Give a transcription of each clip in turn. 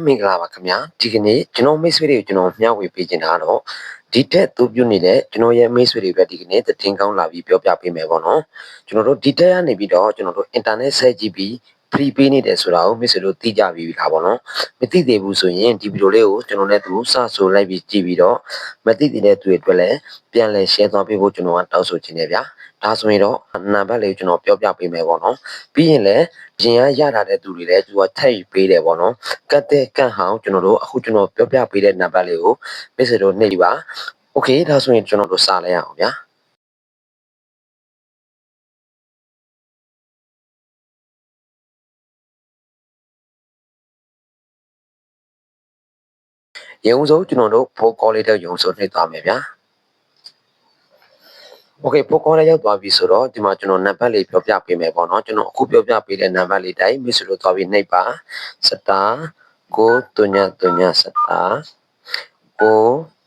မင်္ဂလာပါခင်ဗျာဒီကနေ့ကျွန်တော်မိတ်ဆွေတွေကိုကျွန်တော်မျှဝေပေးချင်တာတော့ဒီတက်သူပြုနေတဲ့ကျွန်တော်ရဲ့မိတ်ဆွေတွေပဲဒီကနေ့သတင်းကောင်းလာပြီးပြောပြပေးမယ်ပေါ့နော်ကျွန်တော်တို့ဒီတက်ကနေပြီးတော့ကျွန်တော်တို့ internet ဆက်ကြည့်ပြီး free ပေးနေတယ်ဆိုတာကိုမိတ်ဆွေတို့သိကြပြီလားပေါ့နော်မသိသေးဘူးဆိုရင်ဒီဗီဒီယိုလေးကိုကျွန်တော်နဲ့သူစဆိုလိုက်ပြီးကြည့်ပြီးတော့မသိသေးတဲ့သူတွေအတွက်လည်းပြန်လည် share သွားပေးဖို့ကျွန်တော်ကတောင်းဆိုချင်တယ်ဗျာဒါဆိုရင်တော့နံပါတ်လေးကျွန်တော်ပြောပြပေးမယ်ပေါ့နော်ပြီးရင်လည်းရင်ရရတဲ့သူတွေလည်းသူကထည့်ပေးတယ်ပေါ့နော်ကတ်တဲ့ကန့်ဟောင်းကျွန်တော်တို့အခုကျွန်တော်ပြောပြပေးတဲ့နံပါတ်လေးကိုမိတ်ဆွေတို့နှိပ်ပါโอเคဒါဆိုရင်ကျွန်တော်တို့စလိုက်အောင်ဗျာရုံဆုံးကျွန်တော်တို့ဖိုးကောလေးတဲ့ရုံဆုံးနှိပ်သွားမယ်ဗျာโอเคဖိုးကောလေးရောက်သွားပြီဆိုတော့ဒီမှာကျွန်တော်နံပါတ်လေးပြောပြပေးမယ်ပေါ့နော်ကျွန်တော်အခုပြောပြပေးတဲ့နံပါတ်လေးတိုင်းမိတ်ဆွေတို့သွားပြီးနှိပ်ပါစတာ939စတာ9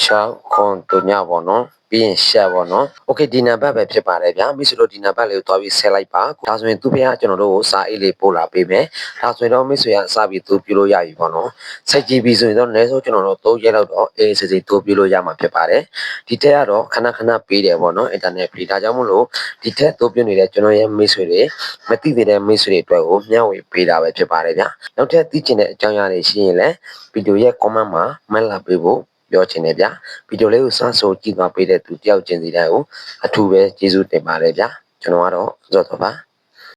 6ခွန်တို့ညပေါ့နော်ပြီးရင်ရှက်ပေါ့နော်โอเคဒီနံပါတ်ပဲဖြစ်ပါတယ်ဗျာမိတ်ဆွေတို့ဒီနံပါတ်လေးကိုတွားပြီးဆက်လိုက်ပါဒါဆိုရင်သူဖေကကျွန်တော်တို့ကိုစာအိတ်လေးပို့လာပေးမယ်ဒါဆိုရင်တော့မိတ်ဆွေကစပြီးသူပြုလို့ရပြီပေါ့နော်စိုက်ကြည့်ပြီးဆိုရင်တော့လည်းဆိုကျွန်တော်တို့3ရက်လောက်တော့အေးစစ်စစ်သူပြုလို့ရမှာဖြစ်ပါတယ်ဒီတက်ကတော့ခဏခဏပေးတယ်ပေါ့နော်အင်တာနက်ဖရီဒါကြောင့်မို့လို့ဒီတက်သူပြုနေတဲ့ကျွန်တော်ရဲ့မိတ်ဆွေတွေမသိသေးတဲ့မိတ်ဆွေတွေအတွက်ကိုမျှဝေပေးတာပဲဖြစ်ပါတယ်ဗျာနောက်ထပ်သိချင်တဲ့အကြောင်းအရာတွေရှိရင်လည်းဗီဒီယိုရဲ့ comment မှာမှတ်လာပေးဖို့ပြောချင်တယ်ဗျာဗီဒီယိုလေးကိုစဆိုကြည့်သွားပေးတဲ့သူတယောက်ချင်းစီတိုင်းကိုအထူးပဲကျေးဇူးတင်ပါတယ်ဗျာကျွန်တော်ကတော့ဇော်တော်ပါ